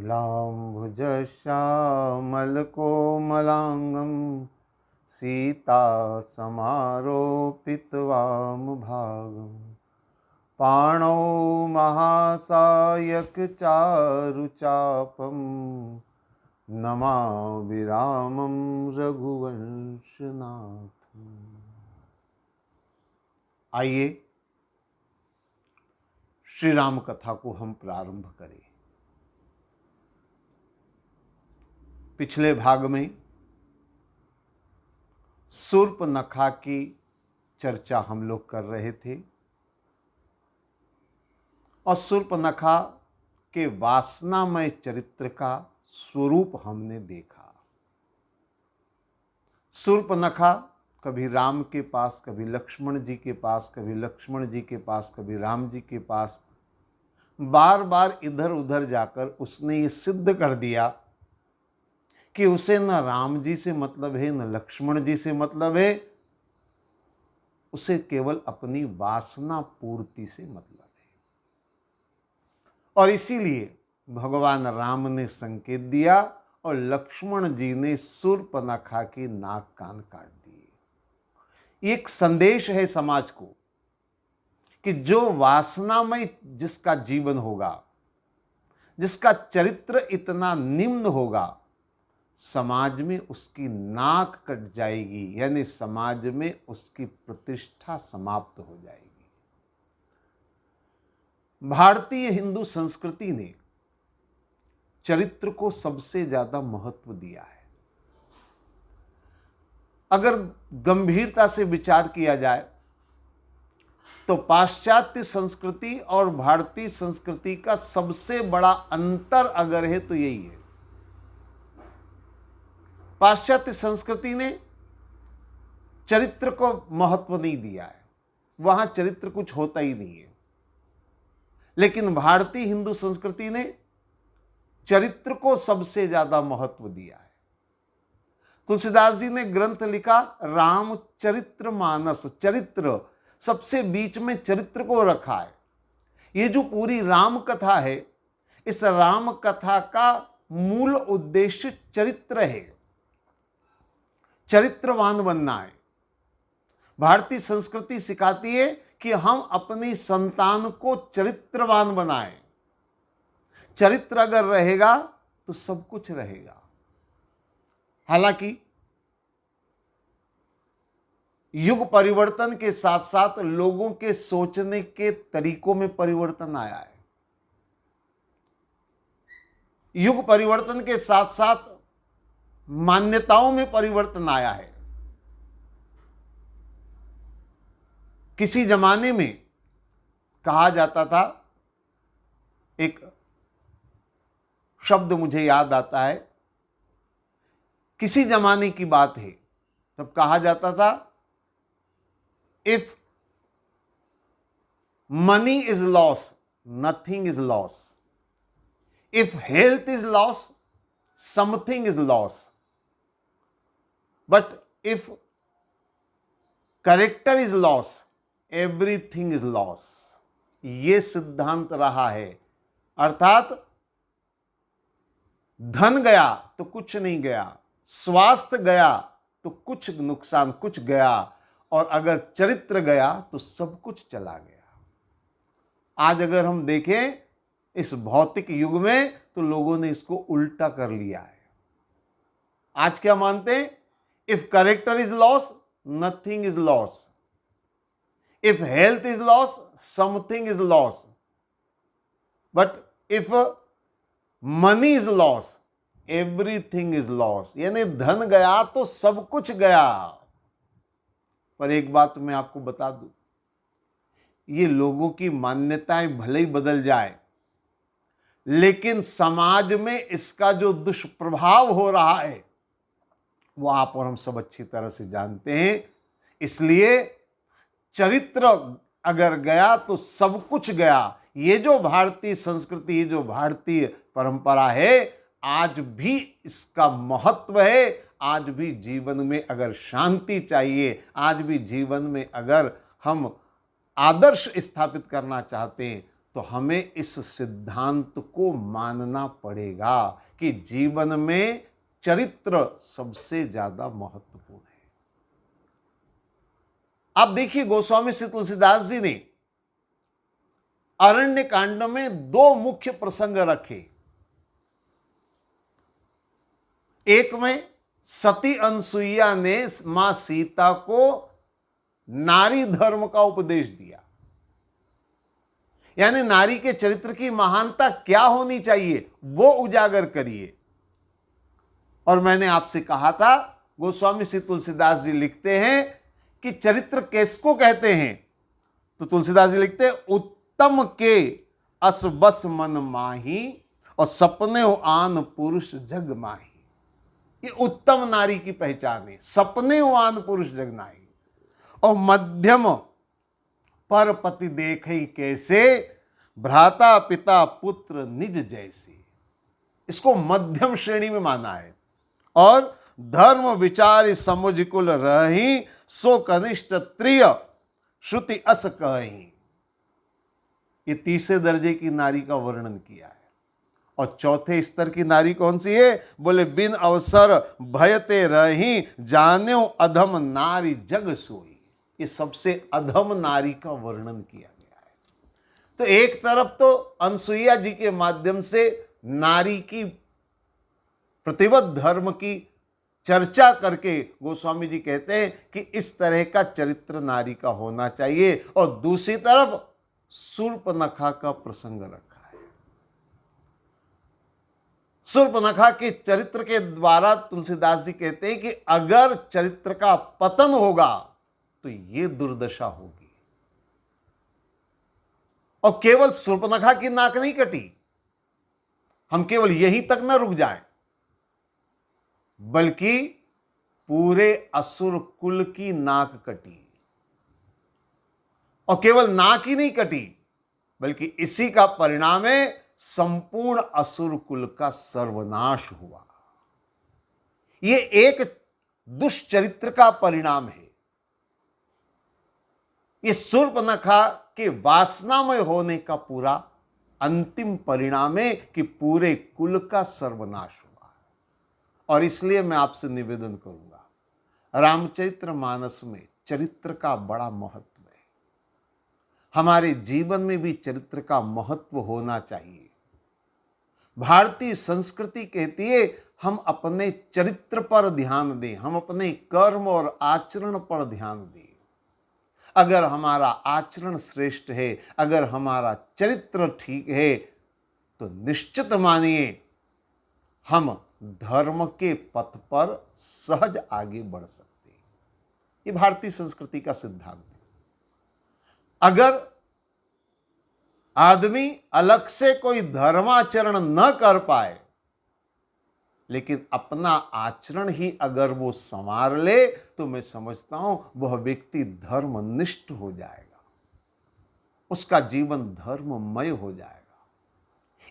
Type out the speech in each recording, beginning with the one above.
शुक्लाम्भुजश्यामलकोमलाङ्गं सीतासमारोपितवामभागं पाणौ महासायकचारुचापं नमामि रामं रघुवंशनाथम्। आइए श्री राम कथा को हम प्रारंभ करें। पिछले भाग में शूर्पनखा की चर्चा हम लोग कर रहे थे और शूर्पनखा के वासनामय चरित्र का स्वरूप हमने देखा। शूर्पनखा कभी राम के पास, कभी लक्ष्मण जी के पास, कभी लक्ष्मण जी के पास, कभी राम जी के पास, बार बार इधर उधर जाकर उसने ये सिद्ध कर दिया कि उसे न राम जी से मतलब है, न लक्ष्मण जी से मतलब है, उसे केवल अपनी वासना पूर्ति से मतलब है। और इसीलिए भगवान राम ने संकेत दिया और लक्ष्मण जी ने शूर्पनखा की नाक कान काट दिए। एक संदेश है समाज को कि जो वासनामय जिसका जीवन होगा, जिसका चरित्र इतना निम्न होगा, समाज में उसकी नाक कट जाएगी, यानी समाज में उसकी प्रतिष्ठा समाप्त हो जाएगी। भारतीय हिंदू संस्कृति ने चरित्र को सबसे ज्यादा महत्व दिया है। अगर गंभीरता से विचार किया जाए तो पाश्चात्य संस्कृति और भारतीय संस्कृति का सबसे बड़ा अंतर अगर है तो यही है। पाश्चात्य संस्कृति ने चरित्र को महत्व नहीं दिया है, वहां चरित्र कुछ होता ही नहीं है। लेकिन भारतीय हिंदू संस्कृति ने चरित्र को सबसे ज्यादा महत्व दिया है। तुलसीदास जी ने ग्रंथ लिखा रामचरितमानस, चरित्र सबसे बीच में चरित्र को रखा है। ये जो पूरी राम कथा है, इस राम कथा का मूल उद्देश्य चरित्र है, चरित्रवान बनना है। भारतीय संस्कृति सिखाती है कि हम अपनी संतान को चरित्रवान बनाएं। चरित्र अगर रहेगा तो सब कुछ रहेगा। हालांकि युग परिवर्तन के साथ साथ लोगों के सोचने के तरीकों में परिवर्तन आया है। युग परिवर्तन के साथ साथ मान्यताओं में परिवर्तन आया है। किसी जमाने में कहा जाता था, एक शब्द मुझे याद आता है, किसी जमाने की बात है, तब कहा जाता था if money is loss nothing is loss, if health is loss something is loss, but if character is loss everything is loss. ये सिद्धांत रहा है। अर्थात धन गया तो कुछ नहीं गया, स्वास्थ्य गया तो कुछ नुकसान, कुछ गया, और अगर चरित्र गया तो सब कुछ चला गया। आज अगर हम देखें इस भौतिक युग में तो लोगों ने इसको उल्टा कर लिया है। आज क्या मानते हैं? If character is loss nothing is loss, if health is loss something is loss, but if money is loss everything is loss, यानी धन गया तो सब कुछ गया। पर एक बात मैं आपको बता दूं, ये लोगों की मान्यताएं भले ही बदल जाए, लेकिन समाज में इसका जो दुष्प्रभाव हो रहा है वो आप और हम सब अच्छी तरह से जानते हैं। इसलिए चरित्र अगर गया तो सब कुछ गया। ये जो भारतीय संस्कृति, ये जो भारतीय परंपरा है, आज भी इसका महत्व है। आज भी जीवन में अगर शांति चाहिए, आज भी जीवन में अगर हम आदर्श स्थापित करना चाहते हैं, तो तो हमें इस सिद्धांत को मानना पड़ेगा कि जीवन में चरित्र सबसे ज्यादा महत्वपूर्ण है। आप देखिए, गोस्वामी श्री तुलसीदास जी ने अरण्य कांड में दो मुख्य प्रसंग रखे। एक में सती अनसुईया ने मां सीता को नारी धर्म का उपदेश दिया, यानी नारी के चरित्र की महानता क्या होनी चाहिए वो उजागर करिए। और मैंने आपसे कहा था, गोस्वामी श्री तुलसीदास जी लिखते हैं कि चरित्र किसको कहते हैं, तो तुलसीदास जी लिखते हैं, उत्तम के अस बस मन माही और सपने आन पुरुष जग माही। ये उत्तम नारी की पहचान है, सपने आन पुरुष जग माही। और मध्यम पर पति देखे कैसे, भ्राता पिता पुत्र निज जैसे। इसको मध्यम श्रेणी में माना है। और धर्म विचार समुझ कुल रही, सो कनिष्ठ त्रिय श्रुति अस कही। ये तीसरे दर्जे की नारी का वर्णन किया है। और चौथे स्तर की नारी कौन सी है, बोले बिन अवसर भयते रही, जान्यो अधम नारी जग सोई। ये सबसे अधम नारी का वर्णन किया गया है। तो एक तरफ तो अनसुईया जी के माध्यम से नारी की प्रतिबद्ध धर्म की चर्चा करके गोस्वामी जी कहते हैं कि इस तरह का चरित्र नारी का होना चाहिए। और दूसरी तरफ शूर्पणखा का प्रसंग रखा है। शूर्पणखा के चरित्र के द्वारा तुलसीदास जी कहते हैं कि अगर चरित्र का पतन होगा तो ये दुर्दशा होगी। और केवल शूर्पणखा की नाक नहीं कटी, हम केवल यहीं तक न रुक जाएं, बल्कि पूरे असुर कुल की नाक कटी। और केवल नाक ही नहीं कटी, बल्कि इसी का परिणाम है संपूर्ण असुर कुल का सर्वनाश हुआ। यह एक दुष्चरित्र का परिणाम है। यह शूर्पणखा के वासनामय होने का पूरा अंतिम परिणाम है कि पूरे कुल का सर्वनाश हुआ। और इसलिए मैं आपसे निवेदन करूंगा, रामचरितमानस में चरित्र का बड़ा महत्व है। हमारे जीवन में भी चरित्र का महत्व होना चाहिए। भारतीय संस्कृति कहती है हम अपने चरित्र पर ध्यान दें, हम अपने कर्म और आचरण पर ध्यान दें। अगर हमारा आचरण श्रेष्ठ है, अगर हमारा चरित्र ठीक है, तो निश्चित मानिए हम धर्म के पथ पर सहज आगे बढ़ सकते हैं। ये भारतीय संस्कृति का सिद्धांत है। अगर आदमी अलग से कोई धर्माचरण न कर पाए, लेकिन अपना आचरण ही अगर वो संवार ले, तो मैं समझता हूं वह व्यक्ति धर्मनिष्ठ हो जाएगा, उसका जीवन धर्ममय हो जाएगा।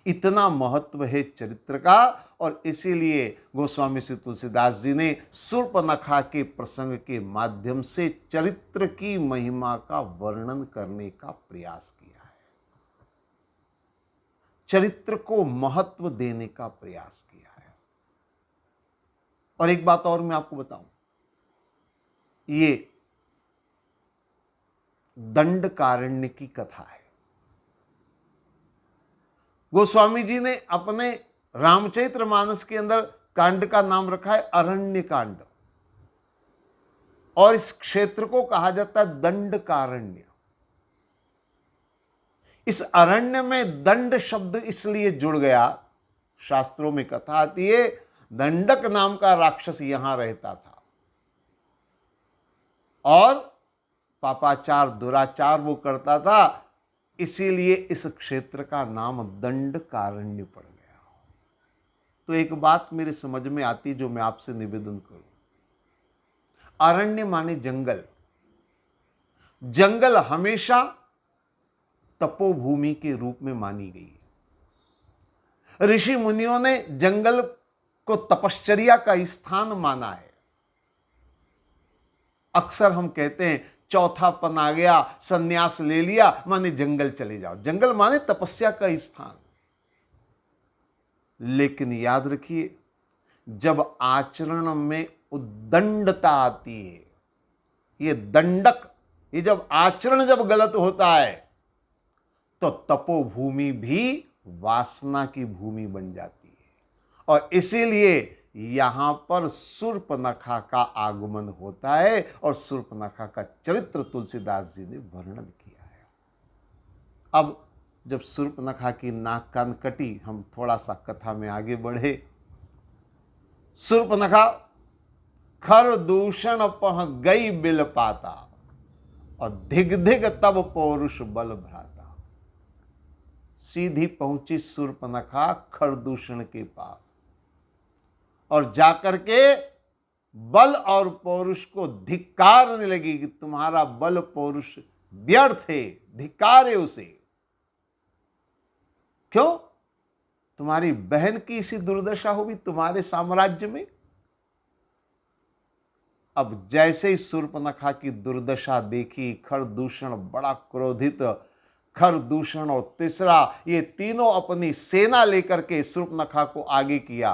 इतना महत्व है चरित्र का। और इसीलिए गोस्वामी श्री तुलसीदास जी ने शूर्पणखा के प्रसंग के माध्यम से चरित्र की महिमा का वर्णन करने का प्रयास किया है, चरित्र को महत्व देने का प्रयास किया है। और एक बात और मैं आपको बताऊं, ये दंडकारण्य की कथा है। गोस्वामी जी ने अपने रामचरितमानस के अंदर कांड का नाम रखा है अरण्य कांड, और इस क्षेत्र को कहा जाता है दंडकारण्य। इस अरण्य में दंड शब्द इसलिए जुड़ गया, शास्त्रों में कथा आती है दंडक नाम का राक्षस यहां रहता था और पापाचार दुराचार वो करता था, इसीलिए इस क्षेत्र का नाम दंडकारण्य पड़ गया। तो एक बात मेरे समझ में आती जो मैं आपसे निवेदन करूं, अरण्य माने जंगल। जंगल हमेशा तपोभूमि के रूप में मानी गई है। ऋषि मुनियों ने जंगल को तपश्चर्या का स्थान माना है। अक्सर हम कहते हैं चौथापन आ गया, सन्यास ले लिया, माने जंगल चले जाओ। जंगल माने तपस्या का स्थान। लेकिन याद रखिए, जब आचरण में उद्दंडता आती है, ये दंडक, ये जब आचरण जब गलत होता है तो तपोभूमि भी वासना की भूमि बन जाती है। और इसीलिए यहां पर शूर्पणखा का आगमन होता है और शूर्पणखा का चरित्र तुलसीदास जी ने वर्णन किया है। अब जब शूर्पणखा की नाक कान कटी, हम थोड़ा सा कथा में आगे बढ़े। शूर्पणखा खर दूषण पह गई बिल पाता और धिग धिग तब पौरुष बल भ्राता। सीधी पहुंची शूर्पणखा खरदूषण के पास और जाकर के बल और पौरुष को धिक्कारने लगी कि तुम्हारा बल पौरुष व्यर्थ है, धिक्कारे उसे। क्यों? तुम्हारी बहन की इसी दुर्दशा होगी तुम्हारे साम्राज्य में। अब जैसे ही शूर्पणखा की दुर्दशा देखी, खरदूषण बड़ा क्रोधित, खरदूषण और तीसरा, ये तीनों अपनी सेना लेकर के शूर्पणखा को आगे किया।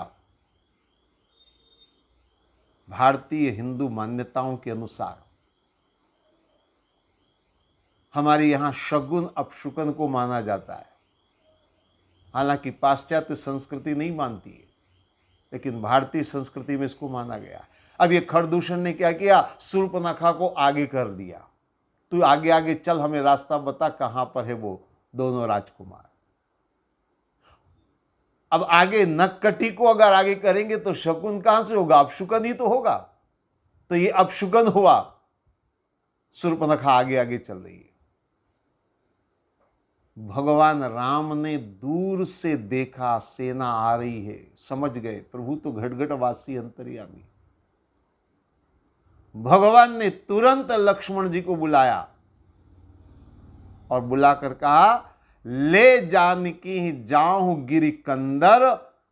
भारतीय हिंदू मान्यताओं के अनुसार हमारे यहां शगुन अपशुकन को माना जाता है। हालांकि पाश्चात्य संस्कृति नहीं मानती है, लेकिन भारतीय संस्कृति में इसको माना गया है। अब ये खरदूषण ने क्या किया? शूर्पणखा को आगे कर दिया। तू आगे आगे चल, हमें रास्ता बता कहां पर है वो दोनों राजकुमार। अब आगे नक्कटी को अगर आगे करेंगे तो शकुन कहां से होगा? अपशुकन ही तो होगा। तो ये अपशुकन हुआ। शूर्पणखा आगे आगे चल रही है। भगवान राम ने दूर से देखा सेना आ रही है, समझ गए प्रभु तो घटघटवासी अंतर्यामी। भगवान ने तुरंत लक्ष्मण जी को बुलाया और बुलाकर कहा, ले जानकी जाऊं गिरि कंदर,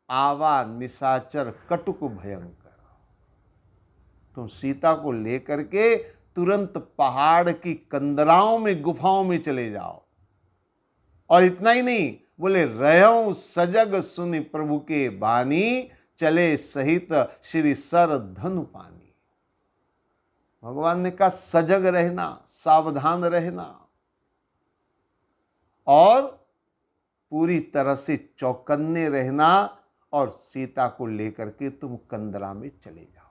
आवा निशाचर कटुक भयंकर। तुम सीता को लेकर के तुरंत पहाड़ की कंदराओं में, गुफाओं में चले जाओ। और इतना ही नहीं, बोले रहूं सजग सुनि प्रभु के बानी, चले सहित श्री सर धनु पानी। भगवान ने कहा सजग रहना, सावधान रहना और पूरी तरह से चौकन्ने रहना और सीता को लेकर के तुम कंदरा में चले जाओ।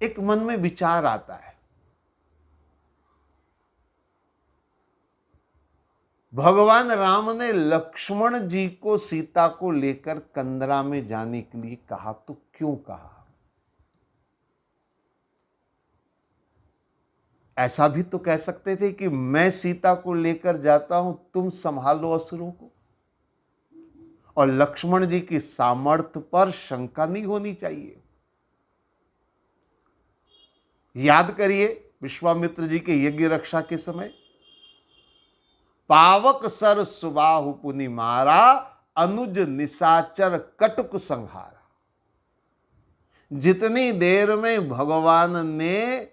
एक मन में विचार आता है, भगवान राम ने लक्ष्मण जी को सीता को लेकर कंदरा में जाने के लिए कहा, तो क्यों कहा? ऐसा भी तो कह सकते थे कि मैं सीता को लेकर जाता हूं, तुम संभालो असुरों को। और लक्ष्मण जी की सामर्थ्य पर शंका नहीं होनी चाहिए। याद करिए विश्वामित्र जी के यज्ञ रक्षा के समय, पावक सर सुबाहु पुनि मारा, अनुज निशाचर कटुक संहारा। जितनी देर में भगवान ने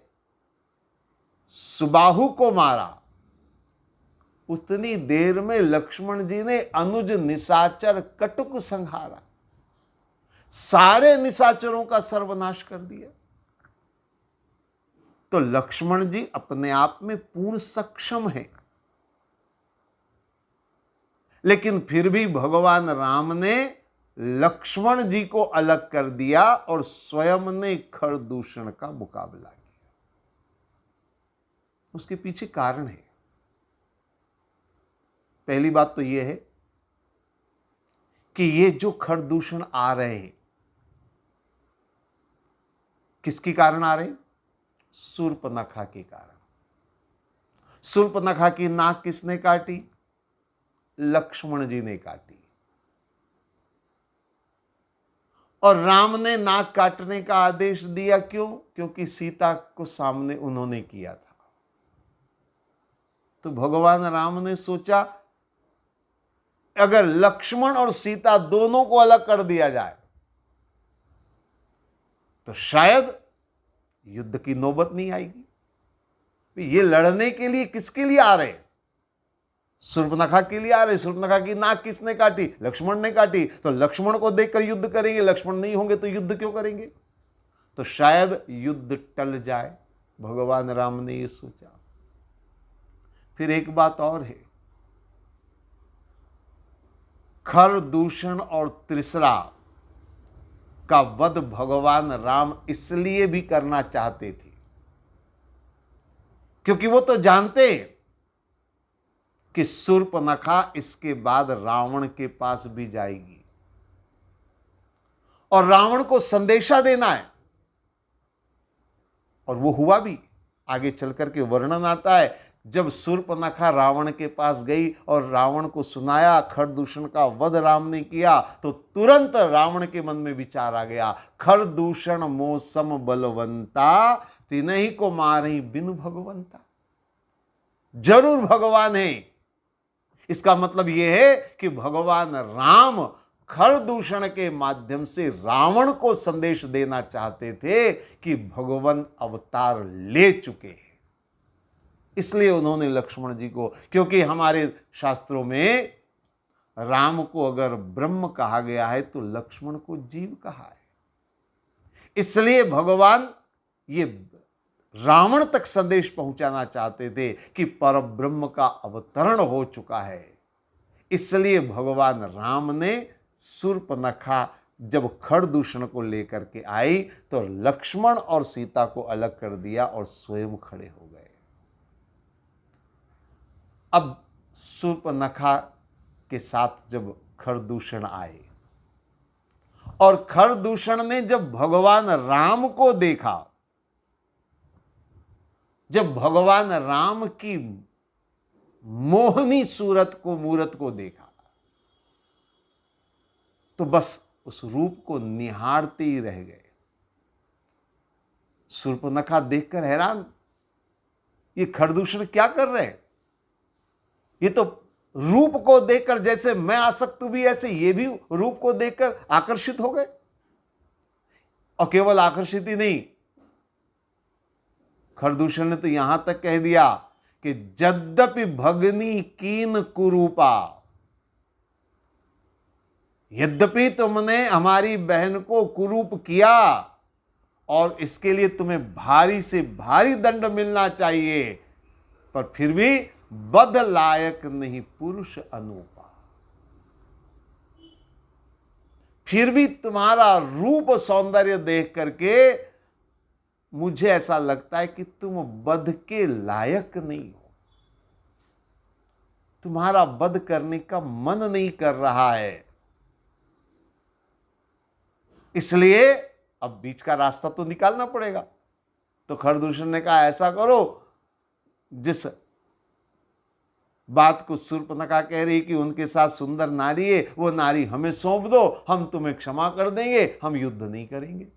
सुबाहु को मारा, उतनी देर में लक्ष्मण जी ने अनुज निशाचर कटुक संहारा, सारे निशाचरों का सर्वनाश कर दिया। तो लक्ष्मण जी अपने आप में पूर्ण सक्षम हैं, लेकिन फिर भी भगवान राम ने लक्ष्मण जी को अलग कर दिया और स्वयं ने खरदूषण का मुकाबला किया। उसके पीछे कारण है। पहली बात तो यह है कि ये जो खरदूषण आ रहे हैं, किसके कारण आ रहे हैं? शूर्पणखा के कारण। शूर्पणखा की नाक किसने काटी? लक्ष्मण जी ने काटी। और राम ने नाक काटने का आदेश दिया, क्यों? क्योंकि सीता को सामने उन्होंने किया था। तो भगवान राम ने सोचा अगर लक्ष्मण और सीता दोनों को अलग कर दिया जाए तो शायद युद्ध की नौबत नहीं आएगी। ये लड़ने के लिए किसके लिए आ रहे? शूर्पणखा के लिए आ रहे। शूर्पणखा की नाक किसने काटी? लक्ष्मण ने काटी। तो लक्ष्मण को देखकर युद्ध करेंगे, लक्ष्मण नहीं होंगे तो युद्ध क्यों करेंगे? तो शायद युद्ध टल जाए, भगवान राम ने ये सोचा। फिर एक बात और है, खर, दूषण और त्रिसरा का वध भगवान राम इसलिए भी करना चाहते थे क्योंकि वो तो जानते कि शूर्पणखा इसके बाद रावण के पास भी जाएगी और रावण को संदेशा देना है। और वो हुआ भी। आगे चलकर के वर्णन आता है, जब शूर्पणखा रावण के पास गई और रावण को सुनाया खरदूषण का वध राम ने किया, तो तुरंत रावण के मन में विचार आ गया, खरदूषण मौसम बलवंता, तिन्हीं को मारही बिनु भगवंता। जरूर भगवान है। इसका मतलब यह है कि भगवान राम खरदूषण के माध्यम से रावण को संदेश देना चाहते थे कि भगवान अवतार ले चुके हैं। इसलिए उन्होंने लक्ष्मण जी को, क्योंकि हमारे शास्त्रों में राम को अगर ब्रह्म कहा गया है तो लक्ष्मण को जीव कहा है। इसलिए भगवान ये रावण तक संदेश पहुंचाना चाहते थे कि परब्रह्म का अवतरण हो चुका है। इसलिए भगवान राम ने शूर्पणखा जब खरदूषण को लेकर के आई तो लक्ष्मण और सीता को अलग कर दिया और स्वयं खड़े हो गए। अब शूर्पणखा के साथ जब खरदूषण आए और खरदूषण ने जब भगवान राम को देखा, जब भगवान राम की मोहनी मूरत को देखा, तो बस उस रूप को निहारते ही रह गए। शूर्पणखा देखकर हैरान, ये खरदूषण क्या कर रहे हैं? ये तो रूप को देखकर, जैसे मैं आसक्त भी ऐसे ये भी रूप को देखकर आकर्षित हो गए। और केवल आकर्षित ही नहीं, खरदूषण ने तो यहां तक कह दिया कि यद्यपि भगनी कीन कुरूपा, यद्यपि तुमने हमारी बहन को कुरूप किया और इसके लिए तुम्हें भारी से भारी दंड मिलना चाहिए, पर फिर भी बध लायक नहीं पुरुष अनूपा। फिर भी तुम्हारा रूप सौंदर्य देख करके मुझे ऐसा लगता है कि तुम वध के लायक नहीं हो, तुम्हारा वध करने का मन नहीं कर रहा है। इसलिए अब बीच का रास्ता तो निकालना पड़ेगा। तो खरदूषण ने कहा, ऐसा करो, जिस बात को शूर्पणखा कह रही कि उनके साथ सुंदर नारी है, वो नारी हमें सौंप दो, हम तुम्हें क्षमा कर देंगे, हम युद्ध नहीं करेंगे।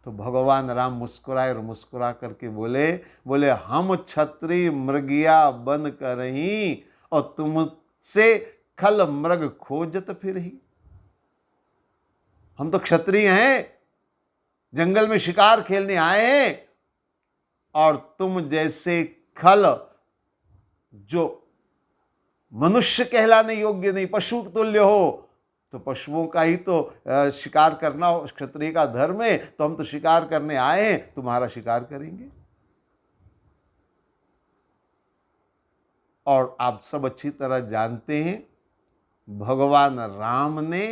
तो भगवान राम मुस्कुराए और मुस्कुरा करके बोले हम क्षत्रिय मृगिया बन करही और तुमसे खल मृग खोजत फिरही। हम तो क्षत्रिय हैं, जंगल में शिकार खेलने आए हैं, और तुम जैसे खल जो मनुष्य कहलाने योग्य नहीं, पशु तुल्य हो, तो पशुओं का ही तो शिकार करना क्षत्रिय का धर्म है, तो हम तो शिकार करने आए हैं, तुम्हारा शिकार करेंगे। और आप सब अच्छी तरह जानते हैं, भगवान राम ने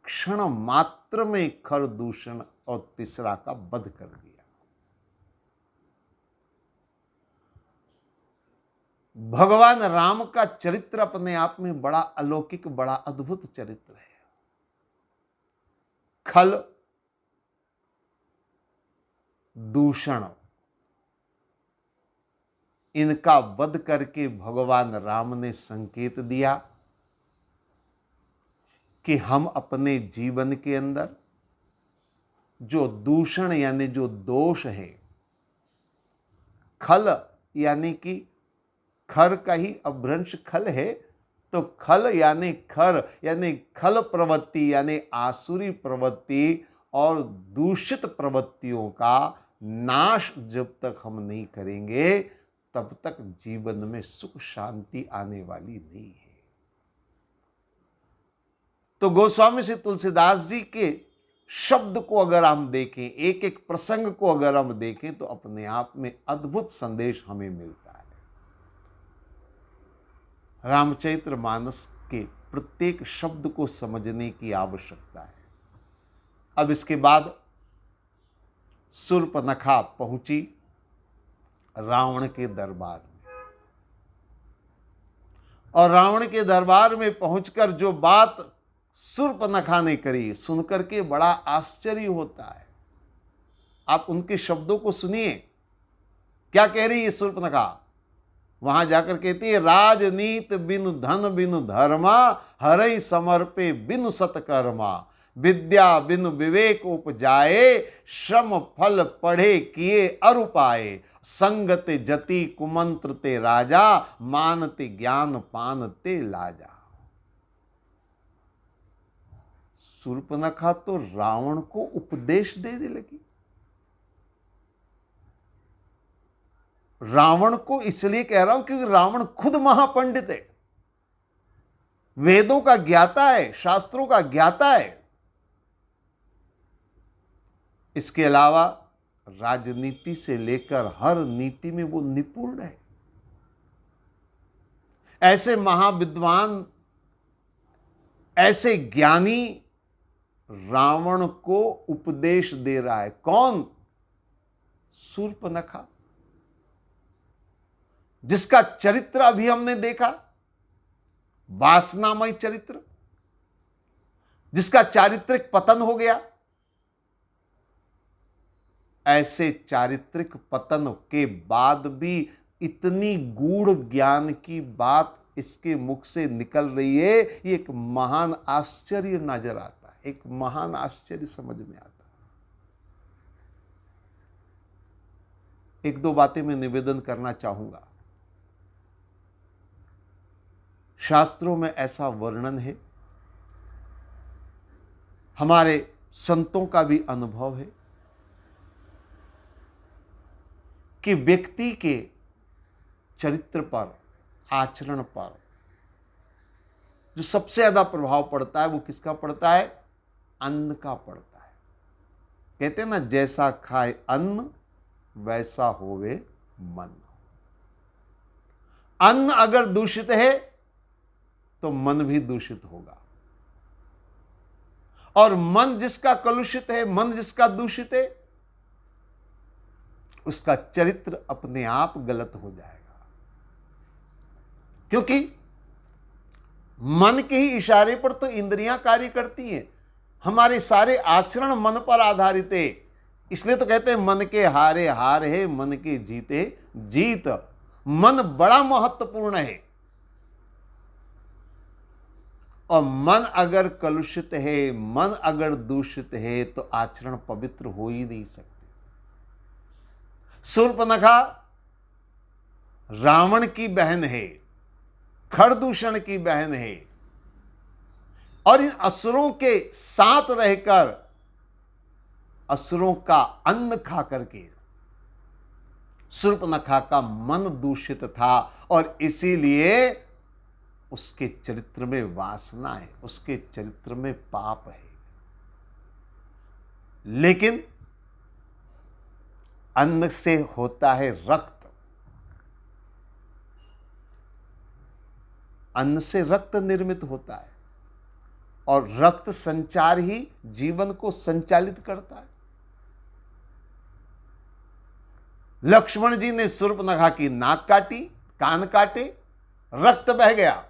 क्षण मात्र में खरदूषण और तीसरा का वध कर दिया। भगवान राम का चरित्र अपने आप में बड़ा अलौकिक, बड़ा अद्भुत चरित्र है। खल, दूषण, इनका वध करके भगवान राम ने संकेत दिया कि हम अपने जीवन के अंदर जो दूषण यानी जो दोष है, खल यानी कि खर का ही अभ्रंश खल है, तो खल यानी खर यानी खल प्रवृत्ति यानी आसुरी प्रवृत्ति और दूषित प्रवृत्तियों का नाश जब तक हम नहीं करेंगे तब तक जीवन में सुख शांति आने वाली नहीं है। तो गोस्वामी श्री तुलसीदास जी के शब्द को अगर हम देखें, एक एक प्रसंग को अगर हम देखें, तो अपने आप में अद्भुत संदेश हमें मिलता है। रामचरितमानस के प्रत्येक शब्द को समझने की आवश्यकता है। अब इसके बाद शूर्पणखा पहुंची रावण के दरबार में, और रावण के दरबार में पहुंचकर जो बात शूर्पणखा ने करी, सुनकर के बड़ा आश्चर्य होता है। आप उनके शब्दों को सुनिए, क्या कह रही है शूर्पणखा। वहां जाकर कहती है, राजनीत बिनु धन बिनु धर्मा, हरई समर्पे बिनु सतकर्मा, विद्या बिनु विवेक उपजाए, श्रम फल पढ़े किए अरुपाए, संगत जति कुमंत्र ते राजा, मानते ज्ञान पानते लाजा। शूर्पणखा तो रावण को उपदेश देने लगी। रावण को इसलिए कह रहा हूं क्योंकि रावण खुद महापंडित है, वेदों का ज्ञाता है, शास्त्रों का ज्ञाता है। इसके अलावा राजनीति से लेकर हर नीति में वो निपुण है। ऐसे महाविद्वान, ऐसे ज्ञानी रावण को उपदेश दे रहा है। कौन? शूर्पणखा, जिसका चरित्र अभी हमने देखा, वासनामय चरित्र, जिसका चारित्रिक पतन हो गया। ऐसे चारित्रिक पतन के बाद भी इतनी गूढ़ ज्ञान की बात इसके मुख से निकल रही है, ये एक महान आश्चर्य नजर आता है, एक महान आश्चर्य समझ में आता है। एक दो बातें मैं निवेदन करना चाहूंगा। शास्त्रों में ऐसा वर्णन है, हमारे संतों का भी अनुभव है कि व्यक्ति के चरित्र पर, आचरण पर जो सबसे ज्यादा प्रभाव पड़ता है वो किसका पड़ता है? अन्न का पड़ता है। कहते हैं ना, जैसा खाए अन्न वैसा होवे मन। अन्न अगर दूषित है तो मन भी दूषित होगा, और मन जिसका कलुषित है, मन जिसका दूषित है, उसका चरित्र अपने आप गलत हो जाएगा। क्योंकि मन के ही इशारे पर तो इंद्रियां कार्य करती हैं। हमारे सारे आचरण मन पर आधारित है। इसलिए तो कहते हैं मन के हारे हार है, मन के जीते जीत। मन बड़ा महत्वपूर्ण है, और मन अगर कलुषित है, मन अगर दूषित है, तो आचरण पवित्र हो ही नहीं सकते। शूर्पणखा रावण की बहन है, खरदूषण की बहन है, और इन असुरों के साथ रहकर असुरों का अन्न खा करके शूर्पणखा का मन दूषित था, और इसीलिए उसके चरित्र में वासना है, उसके चरित्र में पाप है। लेकिन अन्न से होता है रक्त, अन्न से रक्त निर्मित होता है, और रक्त संचार ही जीवन को संचालित करता है। लक्ष्मण जी ने शूर्पणखा की नाक काटी, कान काटे, रक्त बह गया।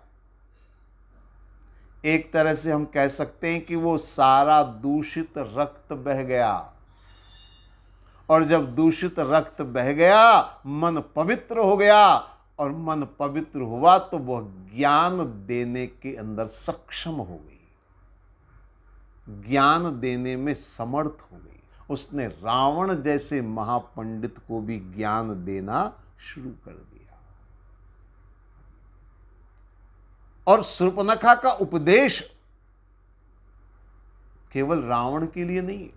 एक तरह से हम कह सकते हैं कि वो सारा दूषित रक्त बह गया, और जब दूषित रक्त बह गया, मन पवित्र हो गया, और मन पवित्र हुआ तो वह ज्ञान देने के अंदर सक्षम हो गई, ज्ञान देने में समर्थ हो गई। उसने रावण जैसे महापंडित को भी ज्ञान देना शुरू कर दिया। और शूर्पणखा का उपदेश केवल रावण के लिए नहीं है,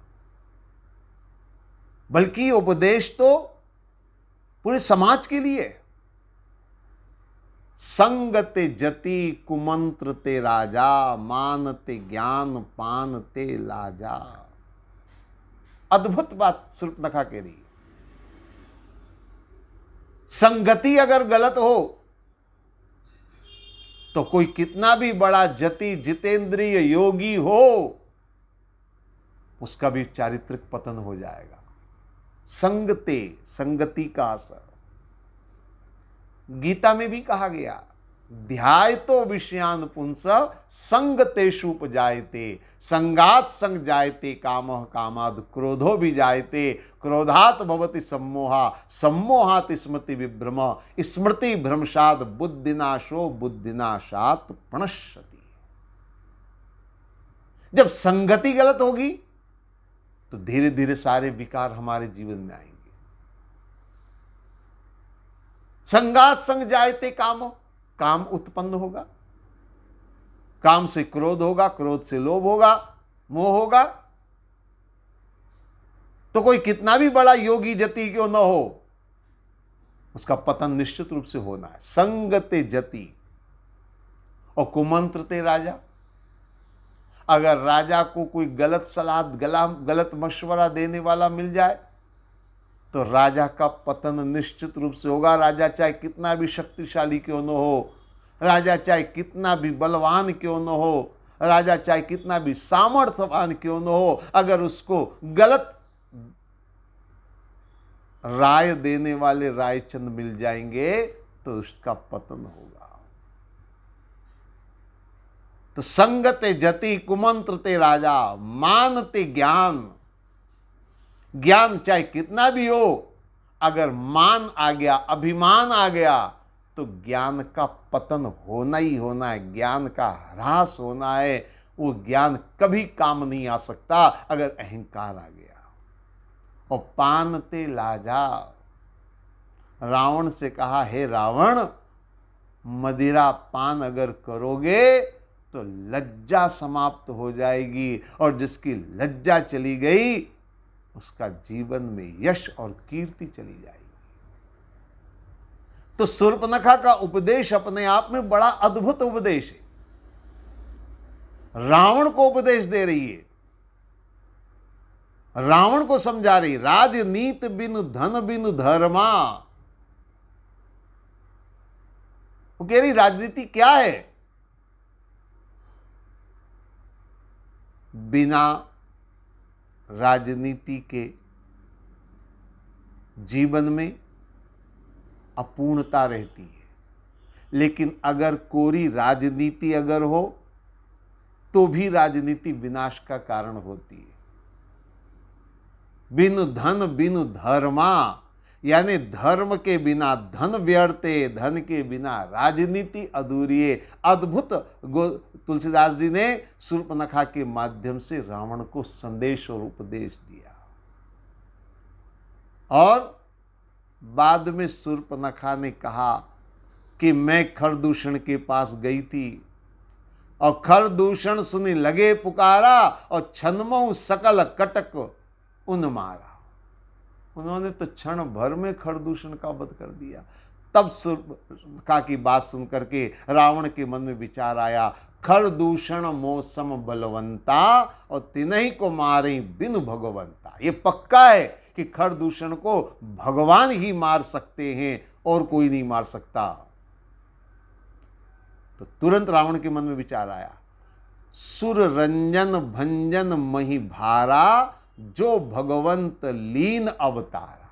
बल्कि उपदेश तो पूरे समाज के लिए। संगते जति कुमंत्र ते राजा, मानते ज्ञान पान ते लाजा। अद्भुत बात शूर्पणखा कह रही है। संगति अगर गलत हो तो कोई कितना भी बड़ा जति जितेंद्रिय योगी हो, उसका भी चारित्रिक पतन हो जाएगा। संगते, संगति का असर। गीता में भी कहा गया, ध्यायतो विषयान पुंस संगतेषु उपजायते, संगात संग जायते कामः, कामाद क्रोधो भी जायते, क्रोधात भवति सम्मोहा, सम्मोहात स्मृति विभ्रम, स्मृति भ्रंशात बुद्धिनाशो, बुद्धिनाशात प्रणश्यति। जब संगति गलत होगी तो धीरे धीरे सारे विकार हमारे जीवन में आएंगे। संगात संग जायते कामो, काम उत्पन्न होगा, काम से क्रोध होगा, क्रोध से लोभ होगा, मोह होगा। तो कोई कितना भी बड़ा योगी जति क्यों न हो, उसका पतन निश्चित रूप से होना है। संगते जति और कुमंत्रते राजा। अगर राजा को कोई गलत सलाह, गलत मशवरा देने वाला मिल जाए तो राजा का पतन निश्चित रूप से होगा। राजा चाहे कितना भी शक्तिशाली क्यों न हो, राजा चाहे कितना भी बलवान क्यों न हो, राजा चाहे कितना भी सामर्थ्यवान क्यों न हो, अगर उसको गलत राय देने वाले रायचंद मिल जाएंगे तो उसका पतन होगा। तो संगते जति कुमंत्रते राजा, मानते ज्ञान। ज्ञान चाहे कितना भी हो, अगर मान आ गया, अभिमान आ गया, तो ज्ञान का पतन होना ही होना है, ज्ञान का ह्रास होना है। वो ज्ञान कभी काम नहीं आ सकता अगर अहंकार आ गया। और पानते लाजा। रावण से कहा, हे रावण, मदिरा पान अगर करोगे तो लज्जा समाप्त हो जाएगी, और जिसकी लज्जा चली गई उसका जीवन में यश और कीर्ति चली जाएगी। तो शूर्पणखा का उपदेश अपने आप में बड़ा अद्भुत उपदेश है। रावण को उपदेश दे रही है, रावण को समझा रही, राजनीत बिनु धन बिनु धर्मा। वो कह रही राजनीति क्या है? बिना राजनीति के जीवन में अपूर्णता रहती है, लेकिन अगर कोरी राजनीति अगर हो तो भी राजनीति विनाश का कारण होती है। बिनु धन बिनु धर्मा, यानी धर्म के बिना धन व्यर्थे, धन के बिना राजनीति अधूरी है। अद्भुत तुलसीदास जी ने शूर्पणखा के माध्यम से रावण को संदेश और उपदेश दिया। और बाद में शूर्पणखा ने कहा कि मैं खरदूषण के पास गई थी और खरदूषण सुनी लगे पुकारा, और छनमऊ सकल कटक उन मारा। उन्होंने तो क्षण भर में खरदूषण का वध कर दिया। तब शूर्पणखा की बात सुनकर के रावण के मन में विचार आया, खरदूषण मौसम बलवंता, और तिन्हीं को मारे बिनु भगवंता। ये पक्का है कि खरदूषण को भगवान ही मार सकते हैं और कोई नहीं मार सकता। तो तुरंत रावण के मन में विचार आया, सुर रंजन भंजन मही भारा, जो भगवंत लीन अवतारा।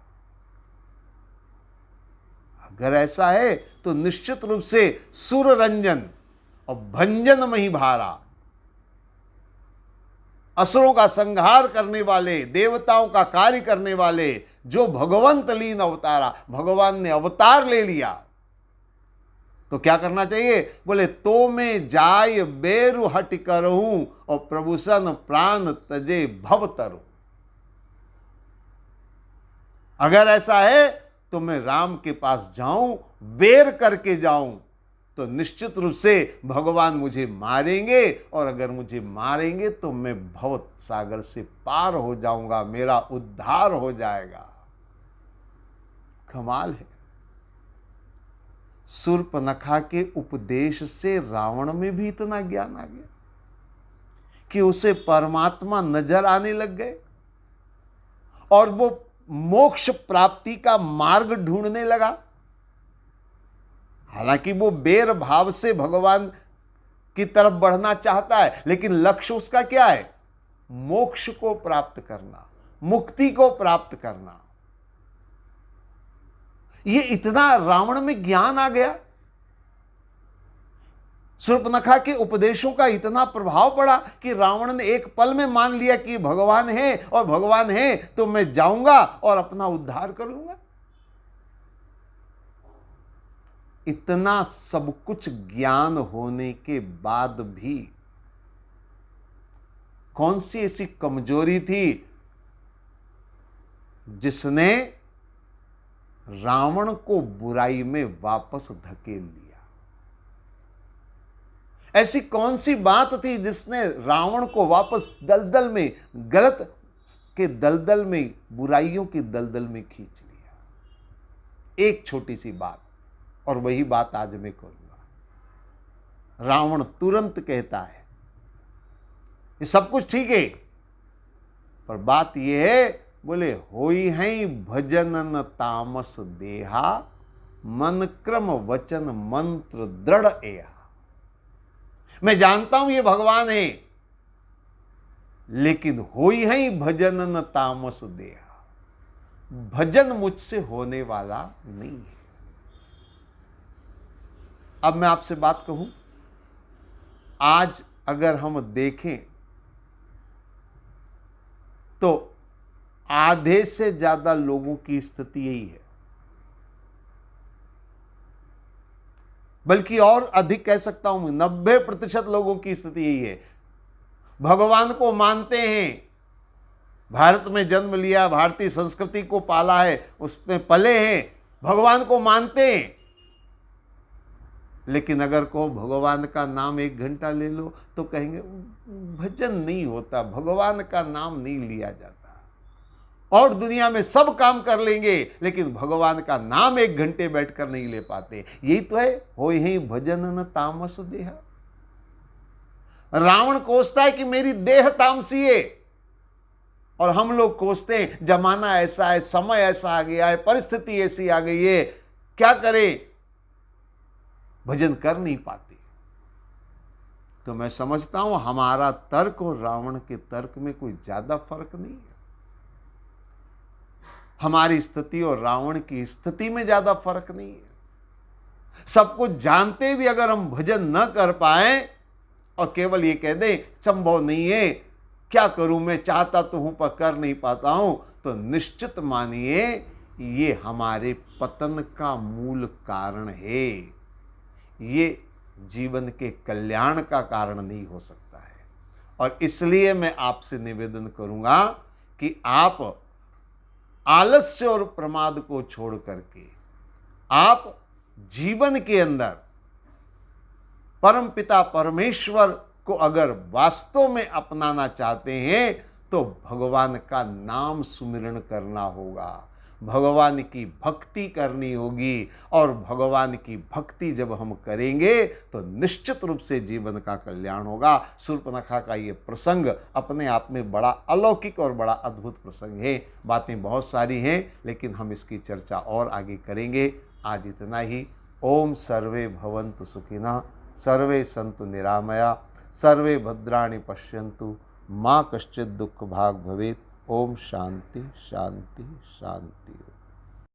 अगर ऐसा है तो निश्चित रूप से सुर रंजन और भंजन मही भारा, असुरों का संहार करने वाले, देवताओं का कार्य करने वाले, जो भगवंत लीन अवतारा, भगवान ने अवतार ले लिया। तो क्या करना चाहिए? बोले, तो मैं जाय बेरु हट करहूं, और प्रभुसन प्राण तजे भव तरु। अगर ऐसा है तो मैं राम के पास जाऊं, बेर करके जाऊं, तो निश्चित रूप से भगवान मुझे मारेंगे, और अगर मुझे मारेंगे तो मैं भव सागर से पार हो जाऊंगा, मेरा उद्धार हो जाएगा। कमाल है। शूर्पणखा के उपदेश से रावण में भी इतना ज्ञान आ गया कि उसे परमात्मा नजर आने लग गए और वो मोक्ष प्राप्ति का मार्ग ढूंढने लगा। हालांकि वो बेर भाव से भगवान की तरफ बढ़ना चाहता है, लेकिन लक्ष्य उसका क्या है? मोक्ष को प्राप्त करना, मुक्ति को प्राप्त करना। ये इतना रावण में ज्ञान आ गया, शूर्पणखा के उपदेशों का इतना प्रभाव पड़ा कि रावण ने एक पल में मान लिया कि भगवान है, और भगवान है तो मैं जाऊंगा और अपना उद्धार कर लूंगा। इतना सब कुछ ज्ञान होने के बाद भी कौन सी ऐसी कमजोरी थी जिसने रावण को बुराई में वापस धकेल लिया? ऐसी कौन सी बात थी जिसने रावण को वापस दलदल में, गलत के दलदल में, बुराइयों के दलदल में खींच लिया? एक छोटी सी बात, और वही बात आज मैं करूंगा। रावण तुरंत कहता है ये सब कुछ ठीक है, पर बात यह है, बोले होई हैं भजन न तामस देहा, मन क्रम वचन मंत्र दृढ़ एहा। मैं जानता हूं ये भगवान है, लेकिन होई हैं भजन न तामस देहा, भजन मुझसे होने वाला नहीं है। अब मैं आपसे बात कहूं, आज अगर हम देखें तो आधे से ज्यादा लोगों की स्थिति यही है, बल्कि और अधिक कह सकता हूं, 90% लोगों की स्थिति यही है। भगवान को मानते हैं, भारत में जन्म लिया, भारतीय संस्कृति को पाला है, उसमें पले हैं, भगवान को मानते हैं, लेकिन अगर को भगवान का नाम 1 घंटा ले लो तो कहेंगे भजन नहीं होता, भगवान का नाम नहीं लिया जाता। और दुनिया में सब काम कर लेंगे, लेकिन भगवान का नाम 1 घंटे बैठकर नहीं ले पाते। यही तो है, होय ही भजन न तामस देह। रावण कोसता है कि मेरी देह तामसी है, और हम लोग कोसते हैं जमाना ऐसा है, समय ऐसा आ गया है, परिस्थिति ऐसी आ गई है, क्या करें, भजन कर नहीं पाते। तो मैं समझता हूं हमारा तर्क और रावण के तर्क में कोई ज्यादा फर्क नहीं है। हमारी स्थिति और रावण की स्थिति में ज्यादा फर्क नहीं है। सब कुछ जानते भी अगर हम भजन न कर पाए और केवल ये कह दें संभव नहीं है, क्या करूं, मैं चाहता तो हूं पर कर नहीं पाता हूं, तो निश्चित मानिए ये हमारे पतन का मूल कारण है। ये जीवन के कल्याण का कारण नहीं हो सकता है। और इसलिए मैं आपसे निवेदन करूंगा कि आप आलस्य और प्रमाद को छोड़ करके आप जीवन के अंदर परम पिता परमेश्वर को अगर वास्तव में अपनाना चाहते हैं तो भगवान का नाम सुमिरन करना होगा, भगवान की भक्ति करनी होगी। और भगवान की भक्ति जब हम करेंगे तो निश्चित रूप से जीवन का कल्याण होगा। शूर्पणखा का ये प्रसंग अपने आप में बड़ा अलौकिक और बड़ा अद्भुत प्रसंग है। बातें बहुत सारी हैं, लेकिन हम इसकी चर्चा और आगे करेंगे। आज इतना ही। ओम सर्वे भवन्तु सुखिनः, सर्वे सन्तु निरामया, सर्वे भद्राणि पश्यन्तु, मा कश्चित् दुःख भाग् भवेत्। ओम शांति शांति शांति।